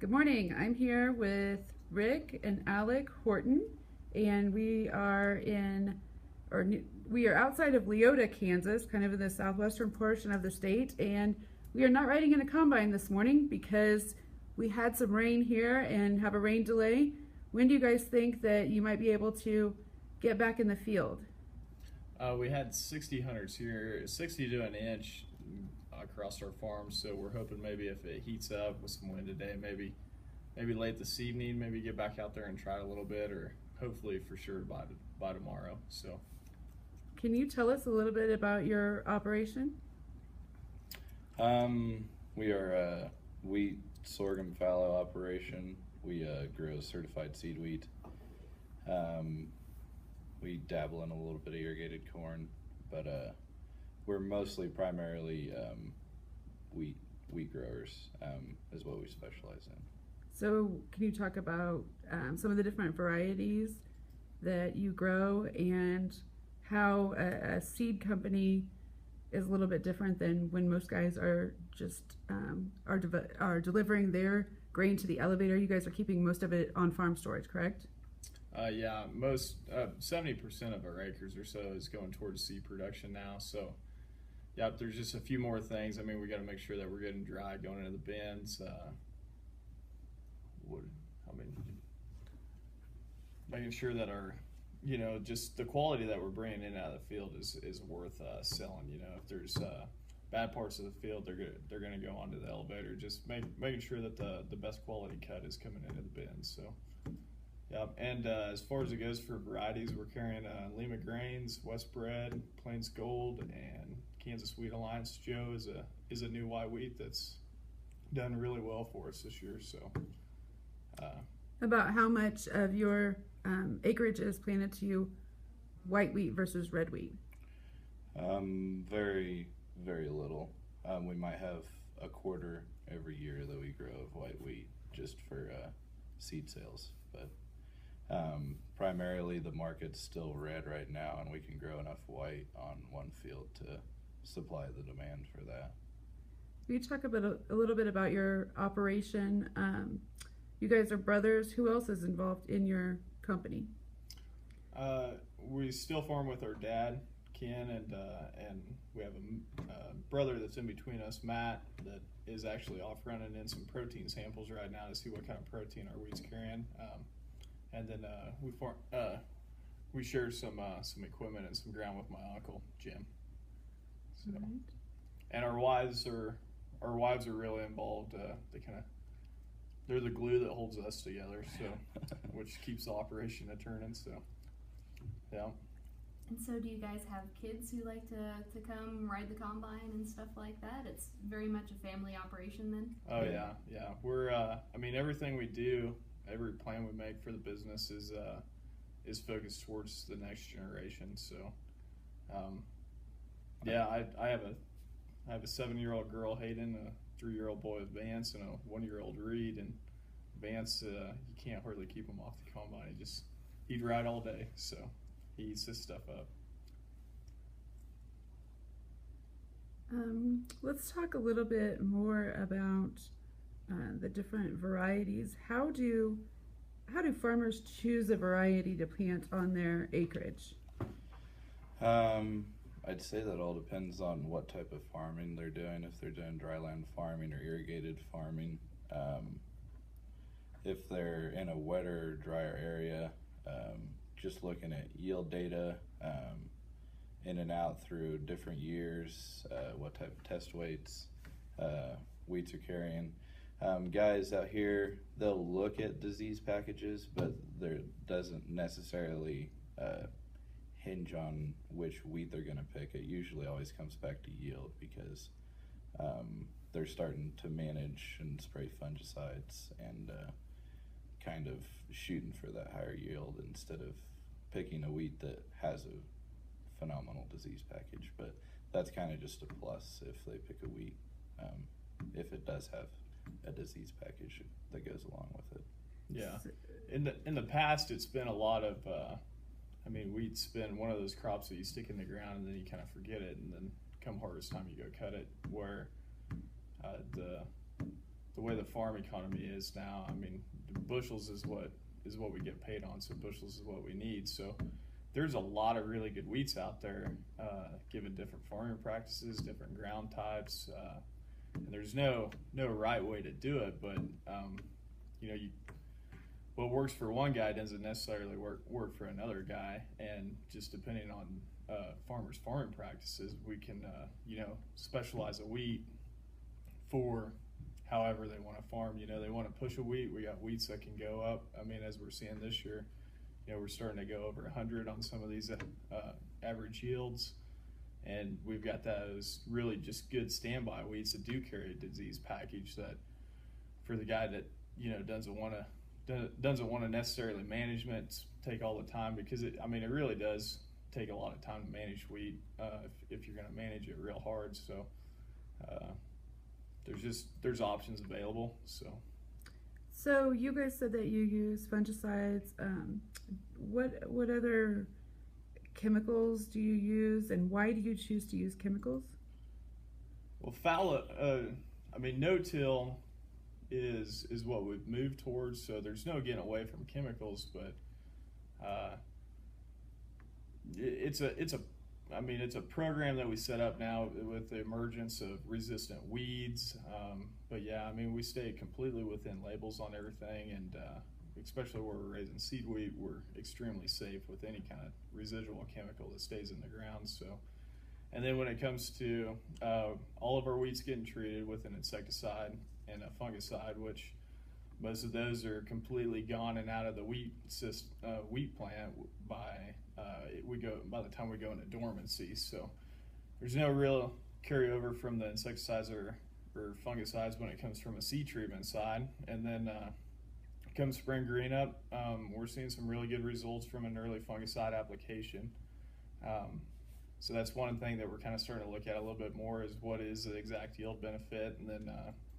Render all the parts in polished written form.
Good morning. I'm here with Rick and Alec Horton, and we are outside of Leoti, Kansas, kind of in the southwestern portion of the state, and we are not riding in a combine this morning because we had some rain here and have a rain delay. When do you guys think that you might be able to get back in the field? We had 60 hunters here, 60 to an inch across our farm, so we're hoping maybe if it heats up with some wind today, maybe late this evening, maybe get back out there and try it a little bit, or hopefully for sure by tomorrow. So, can you tell us a little bit about your operation? We are a wheat, sorghum, fallow operation. We grow certified seed wheat. We dabble in a little bit of irrigated corn, but we're primarily wheat growers is what we specialize in. So can you talk about some of the different varieties that you grow and how a seed company is a little bit different than when most guys are just are delivering their grain to the elevator? You guys are keeping most of it on farm storage, correct? Yeah, most 70% of our acres or so is going towards seed production now. So, yeah, there's just a few more things. I mean, we got to make sure that we're getting dry going into the bins. Making sure that our, just the quality that we're bringing in out of the field is worth selling. If there's bad parts of the field, they're gonna go onto the elevator. Just making sure that the best quality cut is coming into the bins. So. Yeah, and as far as it goes for varieties, we're carrying Lima Grains, West Bred, Plains Gold, and Kansas Wheat Alliance Joe is a new white wheat that's done really well for us this year. So, about how much of your acreage is planted to white wheat versus red wheat? Very, very little. We might have a quarter every year that we grow of white wheat just for seed sales, but. Primarily the market's still red right now, and we can grow enough white on one field to supply the demand for that. Can you talk a little bit about your operation? You guys are brothers. Who else is involved in your company? We still farm with our dad, Ken, and we have a brother that's in between us, Matt, that is actually off running in some protein samples right now to see what kind of protein our wheat's carrying. And then we share some equipment and some ground with my uncle Jim. So, right. And our wives are really involved. They're the glue that holds us together. So, which keeps the operation a turning. So, yeah. And so, do you guys have kids who like to come ride the combine and stuff like that? It's very much a family operation then. Oh yeah. We're everything we do. Every plan we make for the business is focused towards the next generation. So, I have a 7-year-old girl, Hayden, a 3-year-old boy, Vance, and a 1-year-old Reed. And Vance, you can't hardly keep him off the combine. He'd ride all day, so he eats this stuff up. Let's talk a little bit more about the different varieties. How do farmers choose a variety to plant on their acreage? I'd say that all depends on what type of farming they're doing. If they're doing dryland farming or irrigated farming, if they're in a wetter, drier area, just looking at yield data, in and out through different years, what type of test weights wheats are carrying. Guys out here, they'll look at disease packages, but there doesn't necessarily hinge on which wheat they're going to pick. It usually always comes back to yield because they're starting to manage and spray fungicides and kind of shooting for that higher yield instead of picking a wheat that has a phenomenal disease package. But that's kind of just a plus if they pick a wheat, if it does have a disease package that goes along with it. Yeah, in the past it's been a lot of wheat's been one of those crops that you stick in the ground and then you kind of forget it, and then come harvest time you go cut it, where the way the farm economy is now, I mean, bushels is what we get paid on, so bushels is what we need. So there's a lot of really good wheats out there, given different farming practices, different ground types, and there's no right way to do it. But what works for one guy doesn't necessarily work for another guy, and just depending on farmers' farming practices, we can specialize a wheat for however they want to farm. They want to push a wheat. We got wheats that can go up. I mean, as we're seeing this year, we're starting to go over 100 on some of these average yields, and we've got those really just good standby wheats that do carry a disease package that, for the guy that doesn't want to necessarily management take all the time, because it really does take a lot of time to manage wheat if you're going to manage it real hard. So there's options available. So you guys said that you use fungicides. What other chemicals do you use, and why do you choose to use chemicals? Well, no-till is what we've moved towards. So there's no getting away from chemicals, but it's a program that we set up now with the emergence of resistant weeds. But yeah, we stay completely within labels on everything, and especially where we're raising seed wheat, we're extremely safe with any kind of residual chemical that stays in the ground. So, and then when it comes to all of our wheats getting treated with an insecticide and a fungicide, which most of those are completely gone and out of the wheat plant by the time we go into dormancy. So there's no real carryover from the insecticides or fungicides when it comes from a seed treatment side. And then come spring green up, we're seeing some really good results from an early fungicide application. So that's one thing that we're kind of starting to look at a little bit more, is what is the exact yield benefit. And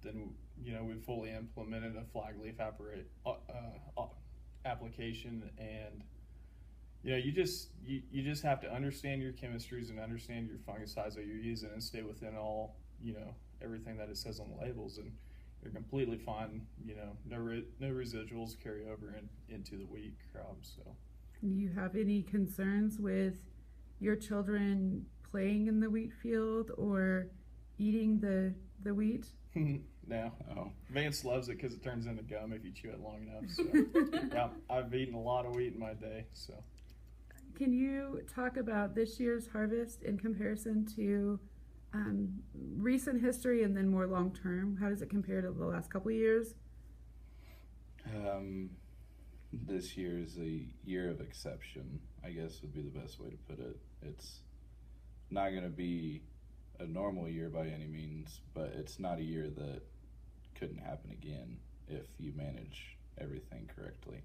then we fully implemented a flag leaf application, and you just have to understand your chemistries and understand your fungicides that you're using, and stay within all everything that it says on the labels, and you're completely fine. No residuals carry over into the wheat crop. So, do you have any concerns with your children playing in the wheat field or eating the wheat? No. Oh. Vance loves it because it turns into gum if you chew it long enough. So yeah, I've eaten a lot of wheat in my day. So, can you talk about this year's harvest in comparison to recent history, and then more long term? How does it compare to the last couple of years? This year is a year of exception, I guess would be the best way to put it. It's not going to be a normal year by any means, but it's not a year that couldn't happen again if you manage everything correctly.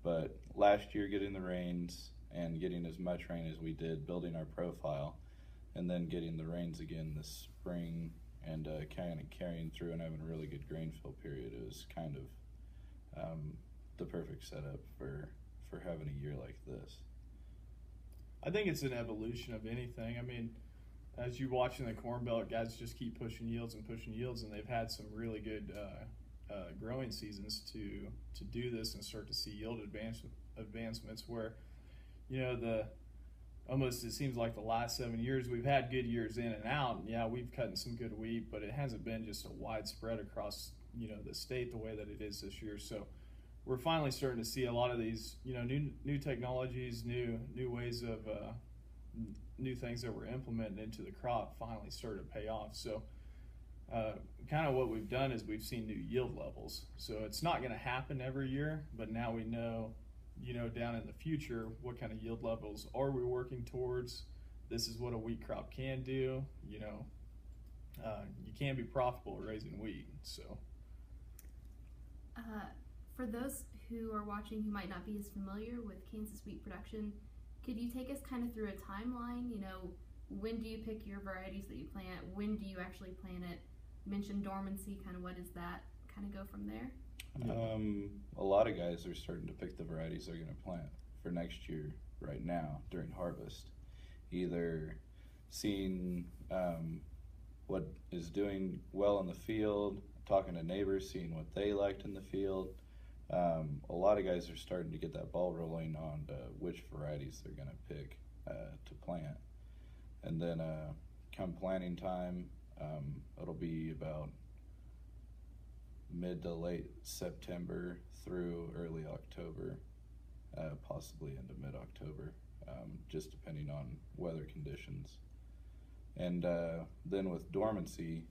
But last year, getting the rains and getting as much rain as we did, building our profile, and then getting the rains again this spring, and kind of carrying through and having a really good grain fill period, it was kind of the perfect setup for having a year like this. I think it's an evolution of anything. As you watch in the Corn Belt, guys just keep pushing yields, and they've had some really good growing seasons to do this and start to see yield advancements where, it seems like the last 7 years we've had good years in and out. And yeah, we've cut in some good wheat, but it hasn't been just a widespread across, the state the way that it is this year. So we're finally starting to see a lot of these, new technologies, new ways of new things that we're implementing into the crop finally started to pay off. So kind of what we've done is we've seen new yield levels. So it's not going to happen every year, but now we know, down in the future, what kind of yield levels are we working towards. This is what a wheat crop can do. You can be profitable raising wheat. So for those who are watching who might not be as familiar with Kansas wheat production, could you take us kind of through a timeline? When do you pick your varieties that you plant? When do you actually plant it? You mentioned dormancy, kind of what is that? Kind of go from there? A lot of guys are starting to pick the varieties they're going to plant for next year right now during harvest. Either seeing what is doing well in the field, talking to neighbors, seeing what they liked in the field. A lot of guys are starting to get that ball rolling on which varieties they're going to pick to plant. And then come planting time, it'll be about mid to late September through early October, possibly into mid-October, just depending on weather conditions. And then with dormancy,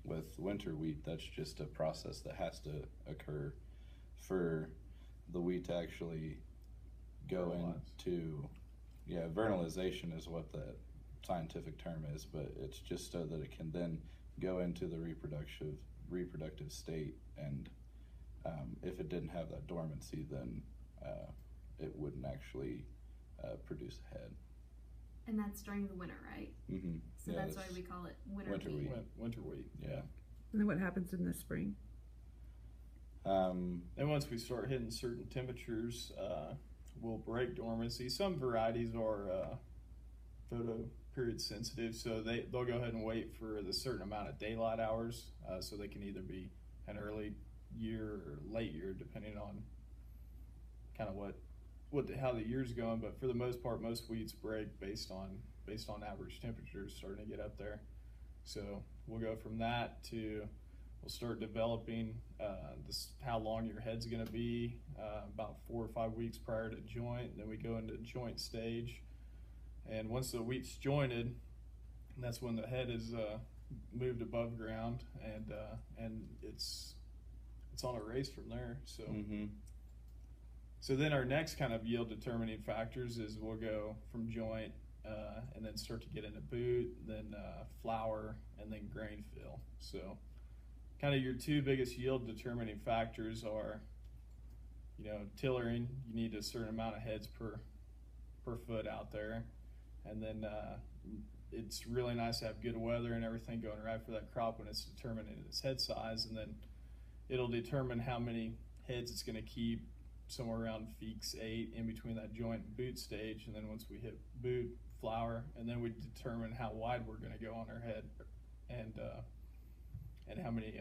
with winter wheat, that's just a process that has to occur for the wheat to actually go into, vernalization is what the scientific term is, but it's just so that it can then go into the reproductive state, and if it didn't have that dormancy, then it wouldn't actually produce a head. And that's during the winter, right? Mm-hmm. So that's why we call it winter wheat. Winter wheat. Yeah. And then what happens in the spring? And once we start hitting certain temperatures, we'll break dormancy. Some varieties are photo period sensitive, so they'll go ahead and wait for the certain amount of daylight hours, so they can either be an early year or late year, depending on kind of how the year's going. But for the most part, most wheats break based on average temperatures starting to get up there. So we'll go from that to we'll start developing how long your head's going to be about 4 or 5 weeks prior to joint. And then we go into joint stage, and once the wheat's jointed, that's when the head is moved above ground, and it's on a race from there. So. Mm-hmm. So then our next kind of yield determining factors is we'll go from joint and then start to get into boot, then flour, and then grain fill. So kind of your two biggest yield determining factors are, tillering. You need a certain amount of heads per foot out there. And then it's really nice to have good weather and everything going right for that crop when it's determining its head size. And then it'll determine how many heads it's going to keep, somewhere around Feeks 8 in between that joint and boot stage. And then once we hit boot, flour, and then we determine how wide we're going to go on our head, and how many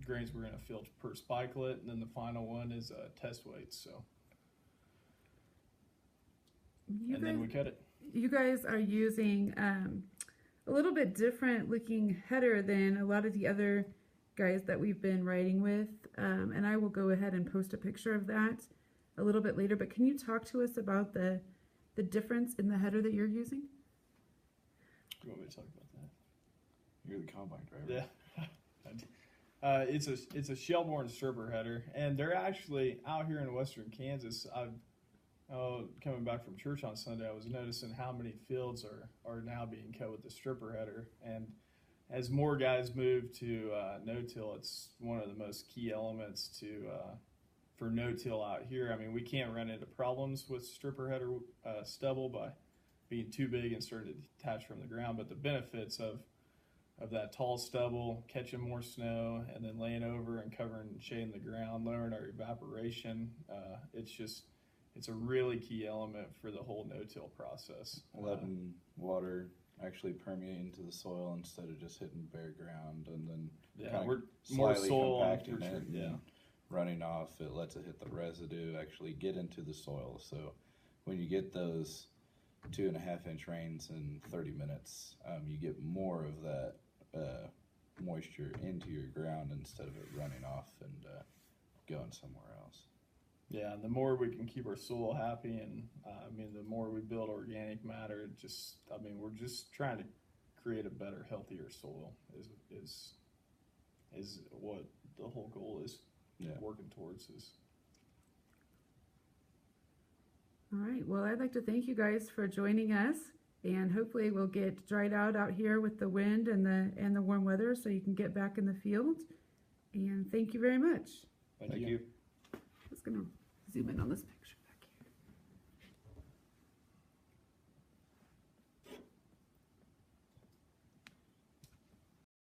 grains we're going to fill per spikelet. And then the final one is test weights. So then we cut it. You guys are using a little bit different looking header than a lot of the other guys that we've been riding with, and I will go ahead and post a picture of that a little bit later. But can you talk to us about the difference in the header that you're using? You want me to talk about that? You're the combine driver. Yeah. It's a Shelbourne stripper header, and they're actually out here in western Kansas. Coming back from church on Sunday, I was noticing how many fields are now being cut with the stripper header. And as more guys move to no-till, it's one of the most key elements for no-till out here. I mean, we can't run into problems with stripper header stubble by being too big and starting to detach from the ground, but the benefits of that tall stubble, catching more snow, and then laying over and covering and shading the ground, lowering our evaporation, it's a really key element for the whole no-till process. Letting water actually permeate into the soil instead of just hitting bare ground, and then we're more soil compacting it, yeah, and running off. It lets it hit the residue, actually get into the soil. So when you get those 2.5 inch rains in 30 minutes, you get more of that moisture into your ground instead of it running off and going somewhere else. Yeah, and the more we can keep our soil happy, and the more we build organic matter, we're just trying to create a better, healthier soil is what the whole goal is. Yeah. Working towards is. All right. Well, I'd like to thank you guys for joining us, and hopefully we'll get dried out here with the wind and the warm weather, so you can get back in the field. And thank you very much. Thank you. I'm just gonna zoom in on this picture.